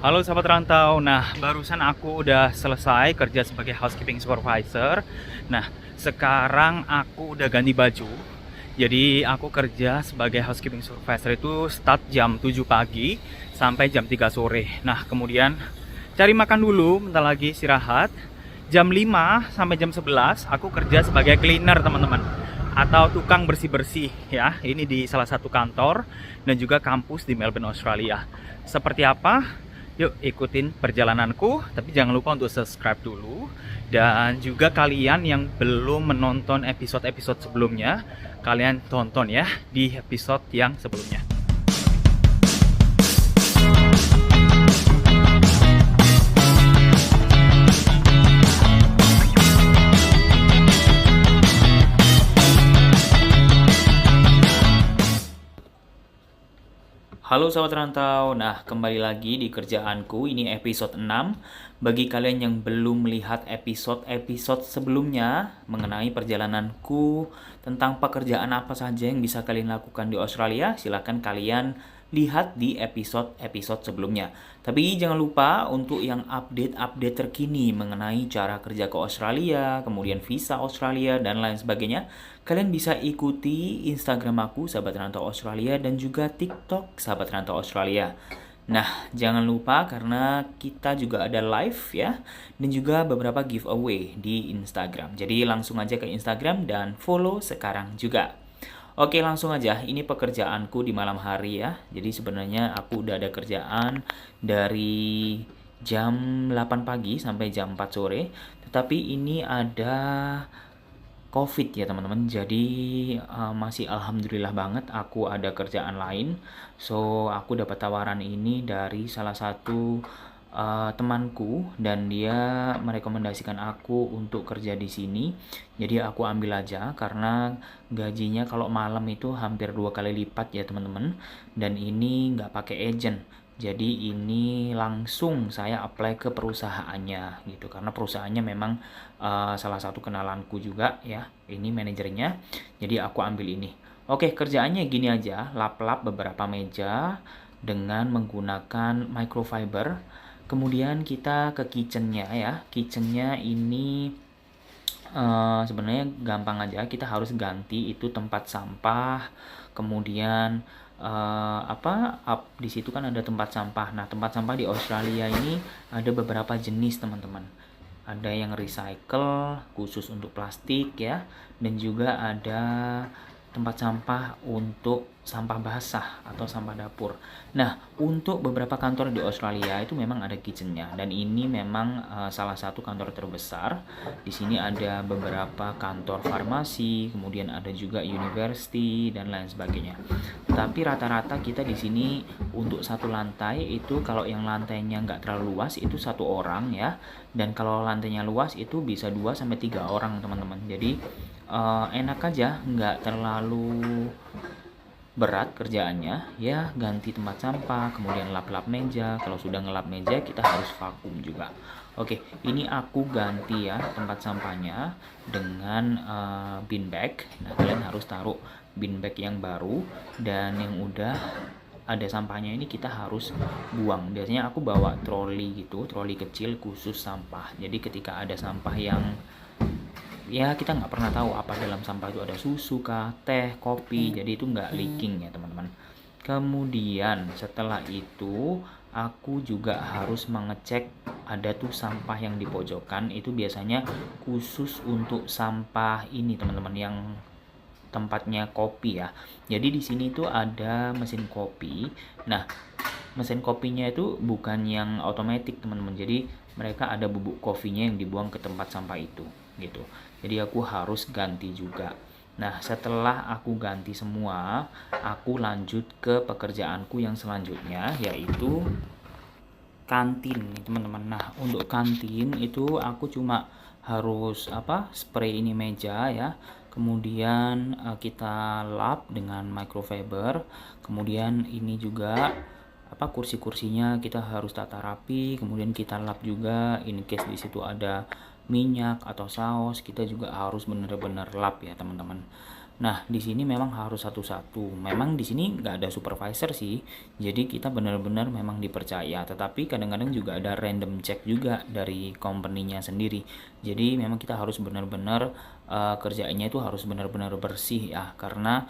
Halo sahabat rantau. Nah, barusan aku udah selesai kerja sebagai housekeeping supervisor. Nah, sekarang aku udah ganti baju. Jadi aku kerja sebagai housekeeping supervisor itu start jam 7 pagi sampai jam 3 sore. Nah, kemudian cari makan dulu, bentar lagi istirahat. Jam 5 sampai jam 11 aku kerja sebagai cleaner, teman-teman. Atau tukang bersih-bersih ya. Ini di salah satu kantor dan juga kampus di Melbourne, Australia. Seperti apa? Yuk ikutin perjalananku, tapi jangan lupa untuk subscribe dulu. Dan juga kalian yang belum menonton episode-episode sebelumnya, kalian tonton ya di episode yang sebelumnya. Halo sahabat rantau, nah kembali lagi di kerjaanku, ini episode 6. Bagi kalian yang belum melihat episode-episode sebelumnya mengenai perjalananku tentang pekerjaan apa saja yang bisa kalian lakukan di Australia, silakan kalian lihat di episode-episode sebelumnya. Tapi jangan lupa untuk yang update-update terkini mengenai cara kerja ke Australia, kemudian visa Australia, dan lain sebagainya. Kalian bisa ikuti Instagram aku, Sahabat Rantau Australia, dan juga TikTok Sahabat Rantau Australia. Nah, jangan lupa karena kita juga ada live ya, dan juga beberapa giveaway di Instagram. Jadi langsung aja ke Instagram dan follow sekarang juga. Oke, langsung aja. Ini pekerjaanku di malam hari ya. Jadi sebenarnya aku udah ada kerjaan dari jam 8 pagi sampai jam 4 sore. Tetapi ini ada COVID ya teman-teman. Jadi masih alhamdulillah banget aku ada kerjaan lain. So, aku dapat tawaran ini dari salah satu temanku dan dia merekomendasikan aku untuk kerja di sini. Jadi aku ambil aja karena gajinya kalau malam itu hampir 2 kali lipat ya teman-teman. Dan ini nggak pakai agent. Jadi ini langsung saya apply ke perusahaannya gitu karena perusahaannya memang salah satu kenalanku juga ya. Ini manajernya. Jadi aku ambil ini. Oke, kerjaannya gini aja, lap-lap beberapa meja dengan menggunakan microfiber. Kemudian kita ke kitchennya ya. Kitchennya ini sebenarnya gampang aja. Kita harus ganti itu tempat sampah. Kemudian di situ kan ada tempat sampah. Nah, tempat sampah di Australia ini ada beberapa jenis teman-teman. Ada yang recycle khusus untuk plastik ya, dan juga ada tempat sampah untuk sampah basah atau sampah dapur. Nah, untuk beberapa kantor di Australia itu memang ada kitchennya dan ini memang salah satu kantor terbesar. Di sini ada beberapa kantor farmasi, kemudian ada juga university dan lain sebagainya. Tapi rata-rata kita di sini untuk satu lantai itu kalau yang lantainya nggak terlalu luas itu 1 orang ya, dan kalau lantainya luas itu bisa 2 sampai 3 orang teman-teman. Jadi enak aja, nggak terlalu berat kerjaannya ya. Ganti tempat sampah, kemudian lap-lap meja. Kalau sudah ngelap meja kita harus vakum juga. Oke, ini aku ganti ya tempat sampahnya dengan bin bag. Nah, kalian harus taruh bin bag yang baru, dan yang udah ada sampahnya ini kita harus buang. Biasanya aku bawa troli gitu, troli kecil khusus sampah. Jadi ketika ada sampah yang ya kita nggak pernah tahu apa dalam sampah itu, ada susu kah, teh, kopi, jadi itu nggak leaking ya teman-teman. Kemudian setelah itu aku juga harus mengecek ada tuh sampah yang di pojokan, itu biasanya khusus untuk sampah ini teman-teman, yang tempatnya kopi ya. Jadi di sini tuh ada mesin kopi. Nah, mesin kopinya itu bukan yang otomatis teman-teman, jadi mereka ada bubuk kopinya yang dibuang ke tempat sampah itu gitu. Jadi aku harus ganti juga. Nah, setelah aku ganti semua, aku lanjut ke pekerjaanku yang selanjutnya, yaitu kantin nih teman-teman. Nah, untuk kantin itu aku cuma harus spray ini meja ya. Kemudian kita lap dengan microfiber. Kemudian ini juga kursi-kursinya kita harus tata rapi. Kemudian kita lap juga in case di situ ada minyak atau saus, kita juga harus benar-benar lap ya teman-teman. Nah, di sini memang harus satu-satu. Memang di sini nggak ada supervisor sih, jadi kita benar-benar memang dipercaya. Tetapi kadang-kadang juga ada random check juga dari company-nya sendiri. Jadi memang kita harus benar-benar kerjaannya itu harus benar-benar bersih ya, karena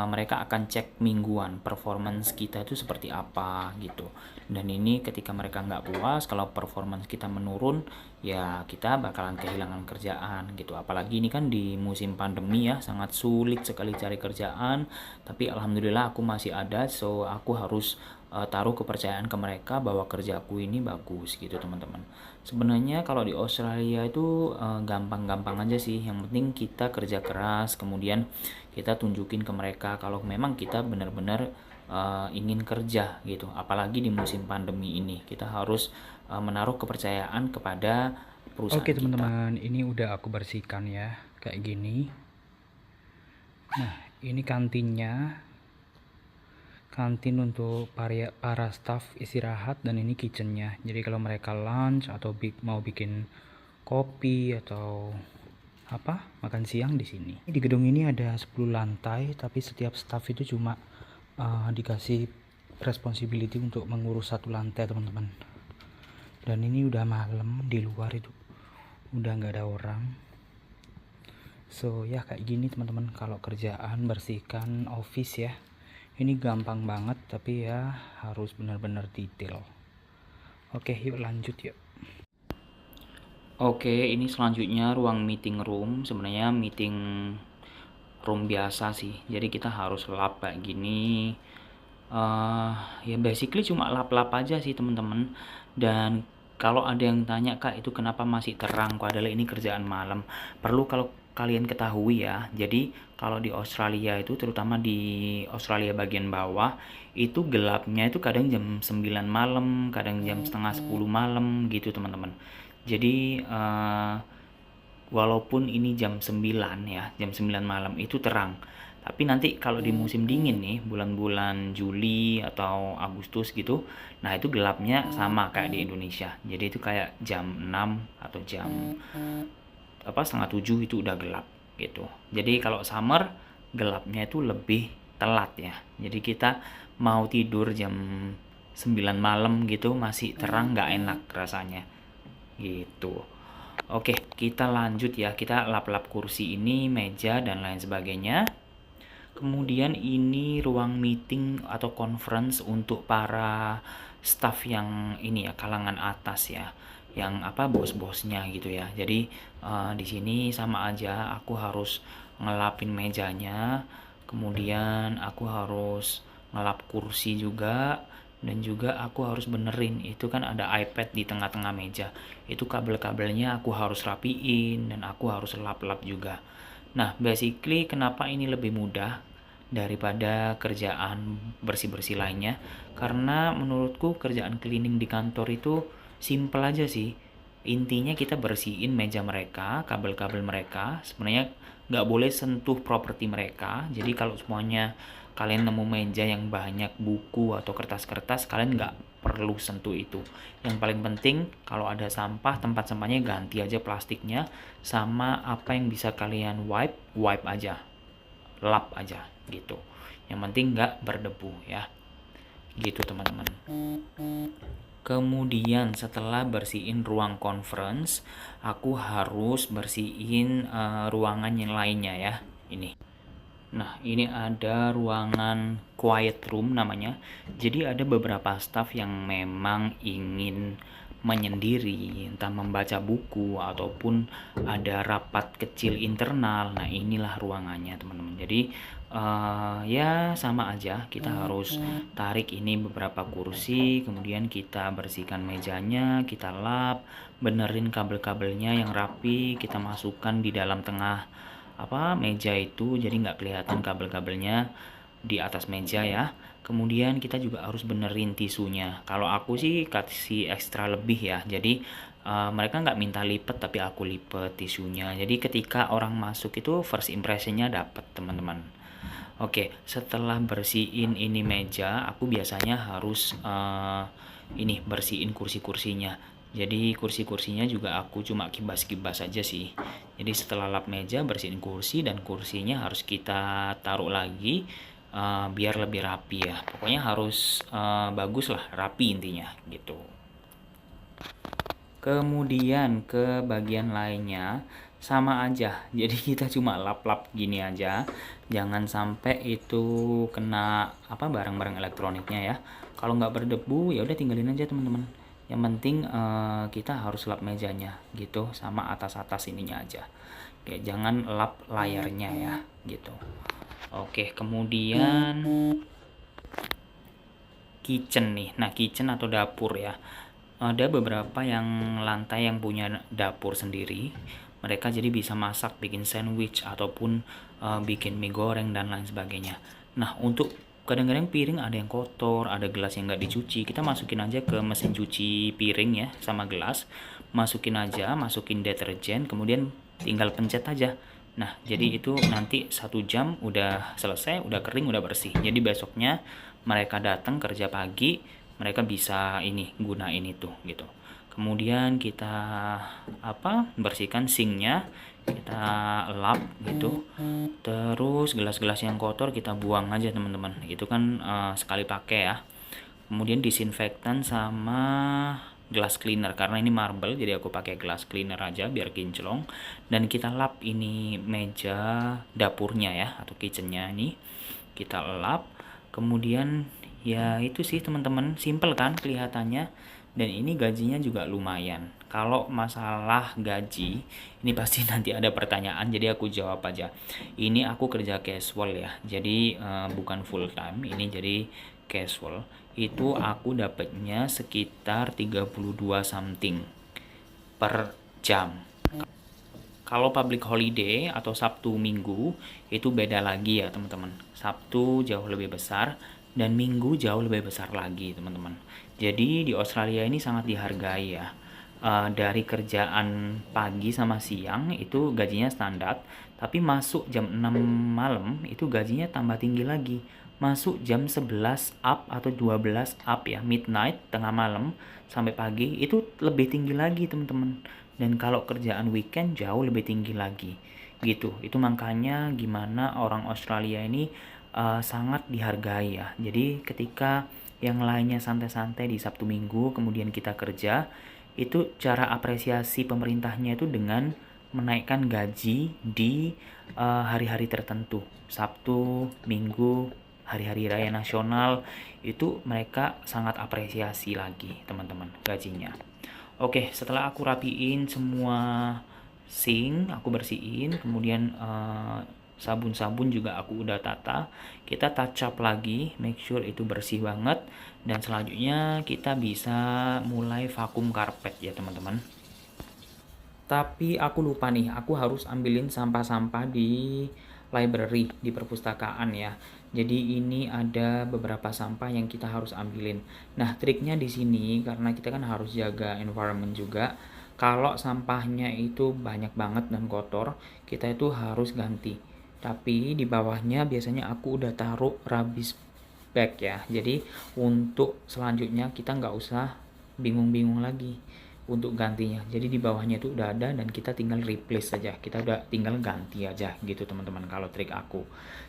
mereka akan cek mingguan performance kita itu seperti apa gitu. Dan ini ketika mereka nggak puas kalau performance kita menurun, ya kita bakalan kehilangan kerjaan gitu. Apalagi ini kan di musim pandemi ya, sangat sulit sekali cari kerjaan. Tapi alhamdulillah aku masih ada, so aku harus taruh kepercayaan ke mereka bahwa kerjaku ini bagus gitu teman-teman. Sebenarnya kalau di Australia itu gampang-gampang aja sih. Yang penting kita kerja keras, kemudian kita tunjukin ke mereka kalau memang kita benar-benar ingin kerja gitu. Apalagi di musim pandemi ini, kita harus menaruh kepercayaan kepada perusahaan Oke kita. teman-teman, ini udah aku bersihkan ya, kayak gini. Nah, ini kantinnya, kantin untuk para staff istirahat, dan ini kitchennya. Jadi kalau mereka lunch atau mau bikin kopi atau apa, makan siang di sini. Di gedung ini ada 10 lantai, tapi setiap staff itu cuma dikasih responsibility untuk mengurus satu lantai teman-teman. Dan ini udah malam, di luar itu udah nggak ada orang. So ya kayak gini teman-teman, kalau kerjaan bersihkan office ya, ini gampang banget, tapi ya harus benar-benar detail. Oke, yuk lanjut yuk. Oke, ini selanjutnya ruang meeting room. Sebenarnya meeting room biasa sih. Jadi kita harus lap kayak gini. Ya basically cuma lap-lap aja sih teman-teman. Dan kalau ada yang tanya, Kak, itu kenapa masih terang? Padahal ini kerjaan malam. Perlu kalau kalian ketahui ya. Jadi kalau di Australia itu, terutama di Australia bagian bawah, itu gelapnya itu kadang jam 9 malam, kadang jam setengah 10 malam gitu teman-teman. Jadi walaupun ini jam 9 ya, jam 9 malam itu terang. Tapi nanti kalau di musim dingin nih, bulan-bulan Juli atau Agustus gitu, nah itu gelapnya sama kayak di Indonesia. Jadi itu kayak jam 6 atau jam setengah 7 itu udah gelap gitu. Jadi kalau summer gelapnya itu lebih telat ya. Jadi kita mau tidur jam 9 malam gitu masih terang, nggak enak rasanya gitu. Oke, kita lanjut ya. Kita lap-lap kursi ini, meja dan lain sebagainya. Kemudian ini ruang meeting atau conference untuk para staff yang ini ya, kalangan atas ya, yang apa bos-bosnya gitu ya. Jadi di sini sama aja, aku harus ngelapin mejanya, kemudian aku harus ngelap kursi juga, dan juga aku harus benerin itu kan ada iPad di tengah-tengah meja. Itu kabel-kabelnya aku harus rapiin dan aku harus lap-lap juga. Nah, basically kenapa ini lebih mudah daripada kerjaan bersih-bersih lainnya? Karena menurutku kerjaan cleaning di kantor itu simple aja sih. Intinya kita bersihin meja mereka, kabel-kabel mereka. Sebenarnya nggak boleh sentuh properti mereka. Jadi kalau semuanya kalian nemu meja yang banyak buku atau kertas-kertas, kalian nggak perlu sentuh itu. Yang paling penting kalau ada sampah, tempat sampahnya ganti aja plastiknya, sama apa yang bisa kalian wipe aja, lap aja gitu. Yang penting nggak berdebu ya, gitu teman-teman. Kemudian setelah bersihin ruang conference, aku harus bersihin ruangan yang lainnya ya. Ini. Nah, ini ada ruangan quiet room namanya. Jadi ada beberapa staff yang memang ingin menyendiri, entah membaca buku ataupun ada rapat kecil internal. Nah, inilah ruangannya, teman-teman. Jadi ya sama aja, kita harus tarik ini beberapa kursi, kemudian kita bersihkan mejanya, kita lap, benerin kabel-kabelnya yang rapi, kita masukkan di dalam tengah meja itu, jadi nggak kelihatan kabel-kabelnya di atas meja ya. Kemudian kita juga harus benerin tisunya. Kalau aku sih kasih ekstra lebih ya, jadi mereka nggak minta lipet tapi aku lipet tisunya. Jadi ketika orang masuk itu first impressionnya dapet teman-teman. Oke, setelah bersihin ini meja, aku biasanya harus ini bersihin kursi-kursinya. Jadi kursi-kursinya juga aku cuma kibas-kibas aja sih. Jadi setelah lap meja, bersihin kursi, dan kursinya harus kita taruh lagi biar lebih rapi ya. Pokoknya harus bagus lah, rapi intinya gitu. Kemudian ke bagian lainnya sama aja. Jadi kita cuma lap-lap gini aja. Jangan sampai itu kena barang-barang elektroniknya ya. Kalau nggak berdebu ya udah tinggalin aja teman-teman. Yang penting kita harus lap mejanya gitu, sama atas-atas ininya aja. Oke, jangan lap layarnya ya gitu. Oke, kemudian kitchen nih. Nah, kitchen atau dapur ya. Ada beberapa yang lantai yang punya dapur sendiri. Mereka jadi bisa masak, bikin sandwich, ataupun bikin mie goreng dan lain sebagainya. Nah, untuk kadang-kadang piring ada yang kotor, ada gelas yang nggak dicuci, kita masukin aja ke mesin cuci piring ya, sama gelas. Masukin deterjen, kemudian tinggal pencet aja. Nah, jadi itu nanti 1 jam udah selesai, udah kering, udah bersih. Jadi besoknya mereka datang kerja pagi, mereka bisa gunain itu gitu. Kemudian kita bersihkan sinknya, kita lap gitu. Terus gelas-gelas yang kotor kita buang aja teman-teman. Itu kan sekali pakai ya. Kemudian disinfektan sama glass cleaner, karena ini marble jadi aku pakai glass cleaner aja biar kinclong. Dan kita lap ini meja dapurnya ya, atau kitchennya ini kita lap. Kemudian ya itu sih teman-teman, simple kan kelihatannya, dan ini gajinya juga lumayan. Kalau masalah gaji ini pasti nanti ada pertanyaan, jadi aku jawab aja. Ini aku kerja casual ya, jadi bukan full time, ini jadi casual. Itu aku dapatnya sekitar 32 something per jam. Kalau public holiday atau Sabtu Minggu itu beda lagi ya teman-teman. Sabtu jauh lebih besar dan Minggu jauh lebih besar lagi teman-teman. Jadi di Australia ini sangat dihargai ya. Dari kerjaan pagi sama siang itu gajinya standar, tapi masuk jam 6 malam itu gajinya tambah tinggi lagi. Masuk jam 11 up atau 12 up ya, midnight, tengah malam sampai pagi itu lebih tinggi lagi teman-teman. Dan kalau kerjaan weekend jauh lebih tinggi lagi gitu. Itu makanya gimana orang Australia ini sangat dihargai ya. Jadi ketika yang lainnya santai-santai di Sabtu Minggu, kemudian kita kerja, itu cara apresiasi pemerintahnya itu dengan menaikkan gaji di hari-hari tertentu. Sabtu, Minggu, hari-hari raya nasional, itu mereka sangat apresiasi lagi teman-teman gajinya. Oke, setelah aku rapiin semua sink, aku bersihin, kemudian sabun-sabun juga aku udah tata. Kita touch up lagi, make sure itu bersih banget, dan selanjutnya kita bisa mulai vakum karpet ya teman-teman. Tapi aku lupa nih, aku harus ambilin sampah-sampah di library, di perpustakaan ya. Jadi ini ada beberapa sampah yang kita harus ambilin. Nah, triknya di sini karena kita kan harus jaga environment juga. Kalau sampahnya itu banyak banget dan kotor, kita itu harus ganti. Tapi di bawahnya biasanya aku udah taruh rubbish bag ya. Jadi untuk selanjutnya kita nggak usah bingung-bingung lagi untuk gantinya. Jadi di bawahnya itu udah ada dan kita tinggal replace saja. Kita udah tinggal ganti aja gitu teman-teman kalau trik aku.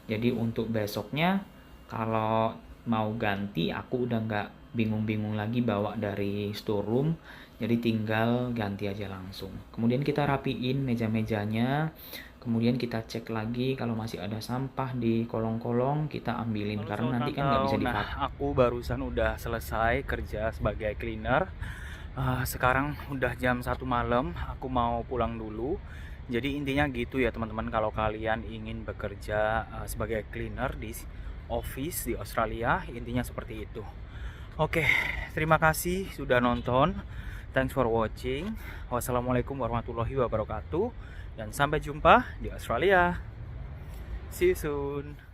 Jadi untuk besoknya kalau mau ganti aku udah nggak bingung-bingung lagi bawa dari storeroom. Jadi tinggal ganti aja langsung. Kemudian kita rapiin meja-mejanya. Kemudian kita cek lagi kalau masih ada sampah di kolong-kolong, kita ambilin. Halo, Karena nanti kan tahu. nggak bisa Nah, dipakai. aku barusan udah selesai kerja sebagai cleaner. Sekarang udah jam 1 malam, aku mau pulang dulu. Jadi intinya gitu ya teman-teman, kalau kalian ingin bekerja sebagai cleaner di office di Australia, intinya seperti itu. Oke, terima kasih sudah nonton. Thanks for watching. Wassalamualaikum warahmatullahi wabarakatuh. Dan sampai jumpa di Australia. See you soon.